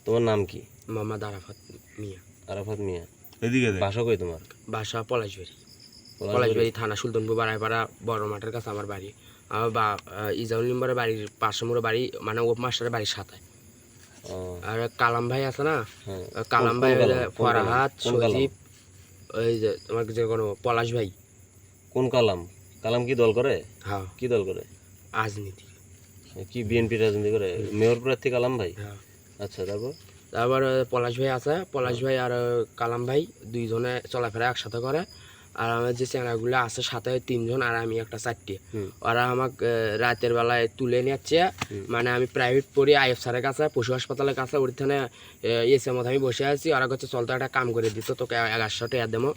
তোমার নাম কি? মোহাম্মদ আরাফাত মিয়া। আরাফাত মিয়া। এদিকে বাসা কই তোমার? বাসা পলাশবাড়ি। পলাশবাড়ি থানা সুলতানপুর বাড়াইপাড়া বড় মাঠের কাছে আমার বাড়ি। আমার ইজাউল নিম্বরের বাড়ির পাশে মোড় বাড়ি, মানে ও মাস্টারের বাড়ির সাথে। আর কালাম ভাই আছে না, কালাম ভাই ফরাহাত সজীব, ওই যে তোমার যে কোনো পলাশ ভাই। কোন কালাম? কালাম কি দল করে? হ্যাঁ। কি দল করে? রাজনীতি। কি বিএনপি রাজনীতি করে? মেয়র প্রার্থী কালাম ভাই? হ্যাঁ। আচ্ছা, তারপর? তারপর পলাশ ভাই আছে, পলাশ ভাই আর কালাম ভাই দুইজনে চলাফেরা একসাথে করে। আর আমার যে চ্যাংড়াগুলো আছে সাথে 3 জন, আর আমি একটা 4টে। ওরা আমাকে রাতের বেলায় তুলে নিচ্ছে, মানে আমি প্রাইভেট পড়ি আইএফ স্যারের কাছে, পশু হাসপাতালের কাছে। ওইখানে এসে মতো আমি বসে আছি। ওরা কাছে চলতে একটা কাম করে দিত, তোকে 1100 টাকা দেবো।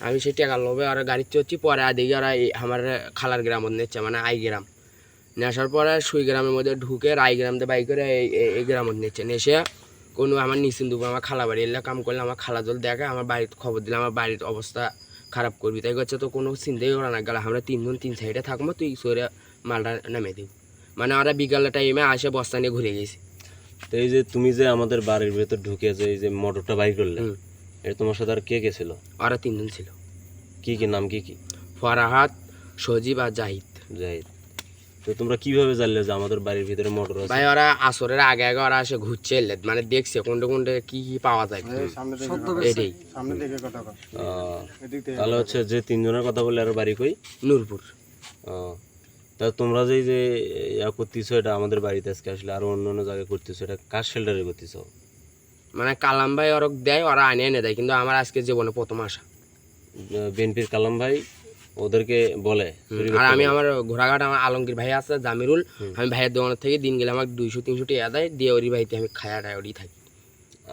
আমি সেই টাকা লোভে ওরা গাড়ি চড়ছি। পরে দেখি ওরা আমার খালার গ্রাম নিচ্ছে, মানে আই গ্রাম। নেশার পরে সুই গ্রামের মধ্যে ঢুকে রাই গ্রাম দিয়ে বাইক করে এই গ্রামত নিচ্ছে। নেশে কোনো আমার নিশ্চিন্ত আমার খালা বাড়ি এলে কাম করলে আমার খালা জল দেখে, আমার বাড়িতে খবর দিলে আমার বাড়ির অবস্থা খারাপ করবি। তাই করছে তো কোনো চিন্তাই করা না গেলে আমরা 3 জন 3 সাইডে থাকবো, তুই সরে মালটা নামে দিব। মানে ওরা বিকালে টাইমে আসে বস্তা নিয়ে ঘুরে গেছি। তো এই যে তুমি যে আমাদের বাড়ির ভেতর ঢুকে যে এই যে মোটরটা বাইর করলে, এটা তোমার সাথে আর কে কে ছিল? ওরা 3 জন ছিল। কি কি নাম? কি কি? ফরাহাত, সজীব আর জাহিদ। জাহিদ। তো তোমরা কিভাবে জানলে যে আমাদের বাড়ির ভিতরে মোটর আছে? ভাই ওরা আসরের আগে আগে ওরা এসে ঘুরছে, মানে দেখছে কোনটা কোনটা কি কি পাওয়া যায়। এটাই তাহলে হচ্ছে যে 3 জনের কথা বললে আর বাড়ি কই? নূরপুর। তা তোমরা যে ইয়া করতেছো, এটা আমাদের বাড়িতে আজকে আসলে আরো অন্য অন্য জায়গায় করতেছো, এটা কার শেল্টারে করতেছো? মানে কালাম ভাই ওরা দেয়, ওরা আনে এনে দেয়, কিন্তু আমার আজকে জীবনে প্রথম আসা। বিএনপির কালাম ভাই ওদেরকে বলে। আর আমি আমার ঘোড়াঘাট আমার আলমগীর ভাই আছে জামিরুল, আমি ভাইয়ের দোকানের থেকে দিন গেলে আমার 200-300 টাকা দেয়, দিয়ে ওরই বাড়িতে আমি খায়া টায় ওরই থাকি।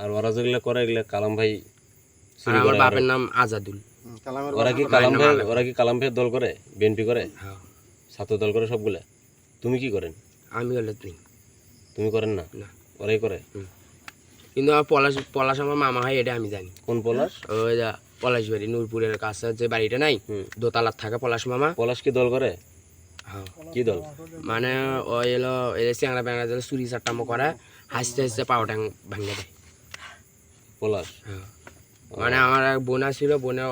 আর ওরা যেগুলো করে এগুলো কালাম ভাই। আর আমার বাপের নাম আজাদুল। ওরা কি কালাম ভাইয়ের দল করে? বিএনপি করে? ছাত্র দল করে সবগুলা? তুমি কি করেন? আমি হলে নেই। তুমি করেন না? ওরাই করে। কিন্তু আমার পলাশ আমার মামা হয়, এটা আমি জানি। কোন পলাশ? ওই পলাশবাড়ি নূরপুরের কাছে যে বাড়িটা নাই, দোতলার থাকে পলাশ মামা। পলাশ কি দল করে? কি দল? মানে ওই এলো চ্যাংড়া ব্যাংড়া দিলে চুরি চারটামো করে, হাসতে হাসতে পাও ট্যাং ভাঙে দেয় পলাশ। মানে আমার এক বোনা ছিল, বোনে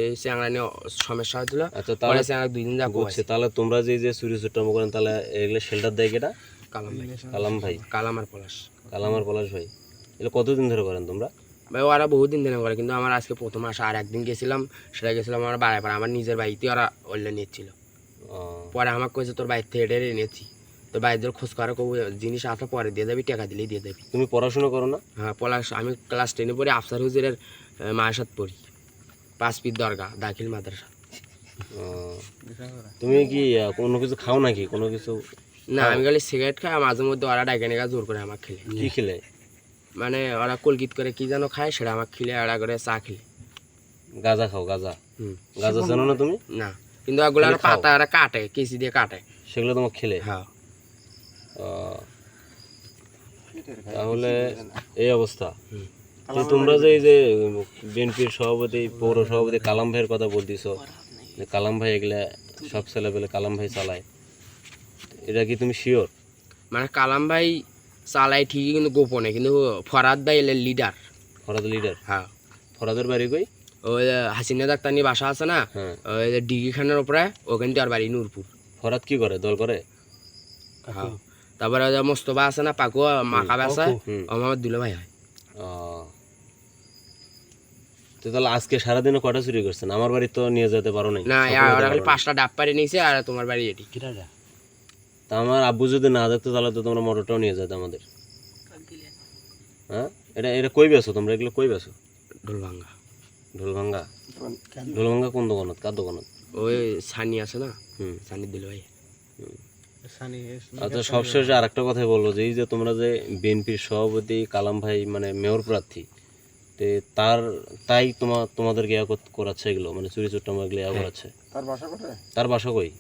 এই চ্যাংড়া নিয়ে সমস্যা হয়েছিল। আচ্ছা, তাহলে চ্যাংড়া 2 দিন যা বলছে। তাহলে তোমরা যে চুরি চারটামো করেন, তাহলে এগুলো শেল্টার দেয় কেটা? কালাম ভাই। কালাম ভাই। কালাম আর পলাশ। কালাম আর পলাশ ভাই। এগুলো কতদিন ধরে করেন তোমরা? ভাই ওরা বহুদিন ধরে করে, কিন্তু আমার আজকে প্রথম আসা। আর একদিন গেছিলাম, সেটা গেছিলাম আমার বাড়ায় পাড়া, আমার নিজের বাড়িতে ওরা ওইলে নিচ্ছিল। পরে আমাকে কয়েছে তোর বাড়িতে হেঁটে এনেছি, তোর বাড়িতে খোঁজ করা কবু জিনিস আসলে পরে দিয়ে দেবি, টাকা দিলেই দিয়ে দেবি। তুমি পড়াশোনা করো না? হ্যাঁ, পলাশ আমি ক্লাস 10-এ পড়ি, আফসার হুজুরের মায়ের সাথে পড়ি, 5 ফিট দরগা দাখিল মাদ্রাসা। তুমি কি কোনো কিছু খাও নাকি? কোনো কিছু না, আমি খালি সিগারেট খাই, মাঝে মধ্যে ওরা ডাইকে নেগা জোর করে আমার খেলে। কি খেলে? মানে ওরা কলকিত করে কি যেন খায়, সেটা আমার খেলে, ওরা করে চা খেলে। গাঁজা খাও? গাঁজা? গাঁজা জানো না তুমি? না, কিন্তু ওগুলো পাতা ওরা কাটে, কেসি দিয়ে কাটে, সেগুলো তোমার খেলে? হ্যাঁ। তাহলে এই অবস্থা। তোমরা যে এই যে বিএনপির সভাপতি, পৌর সভাপতি কালাম ভাইয়ের কথা বলতেছো, যে কালাম ভাই এগুলা সব ছেলে পেলে কালাম ভাই চালায়, এটা কি তুমি শিওর? মানে কালাম ভাই চালায় ঠিকই, কিন্তু গোপনে। কিন্তু ফরাদ ভাই এলে লিডার। ফরাদ লিডার? হ্যাঁ। ফরাদের বাড়ি কই? ওই হাসিনা ডাক্তার নিয়ে বাসা আছে না, ওই ডিগ্রি খানের উপরে, ওখান থেকে আর বাড়ি নূরপুর। ফরাদ কি করে? দল করে? হ্যাঁ। তারপরে মোস্তফা আছে না, পাকু মাকা বেসা, আমার দুলো ভাই হয়। তো তাহলে আজকে সারাদিনে কটা চুরি করছেন? আমার বাড়ি তো নিয়ে যেতে পারো নাই? না, ওরা খালি 5টা ডাব পাড়ি নিয়েছে, আর তোমার বাড়ি এটি। তা আমার আব্বু যদি না দেখতো, তাহলে তো তোমরা মোটরটাও নিয়ে যেত আমাদের। হ্যাঁ, এটা কই বেছো তোমরা? এগুলো কই বেছো? ঢোলভাঙ্গা। ঢোলভাঙ্গা? ঢোলভাঙ্গা কোন দোকানত? কার দোকানত? ওই সানি আছে না, সানি দিল ভাই। আচ্ছা, সবশেষে আর একটা কথাই বলবো, যে এই যে তোমরা যে বিএনপির সভাপতি কালাম ভাই মানে মেয়র প্রার্থী, তাই তোমাদেরকে করাচ্ছে এগুলো, মানে চুরি চুট্টামা এগুলো করাচ্ছে। তার বাসা কই?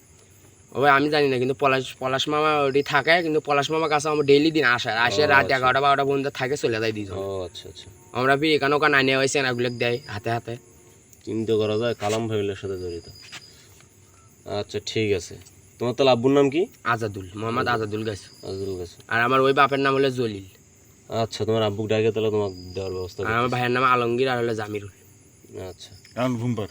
ওই আমি জানি না, কিন্তু পলাশ মামা ওটি থাকে, কিন্তু পলাশ মামার কাছে আমার ডেইলি দিন আসে রাত 11টা-12টা পর্যন্ত থাকে, চলে যায় দুইজন। ও আচ্ছা আচ্ছা। আমরা বি এখানে ওখানে আনিয়ে হয়েছে না, ওগুলো দেয় হাতে হাতে। চিন্তা করা যায় কালাম ভাইয়ের সাথে জড়িত। আচ্ছা, ঠিক আছে। তোমার তাহলে আব্বুর নাম কি? আজাদুল, মোহাম্মদ আজাদুল গাছ। আজাদুল গাছ। আর আমার ওই বাপের নাম হলো জলিল। আচ্ছা, তোমার আব্বুক ডাকে তাহলে তোমাকে দেওয়ার ব্যবস্থা আর আমার ভাইয়ের নাম আলমগীর আর হলো জামিরুল। আচ্ছা। এখন ঘুমবার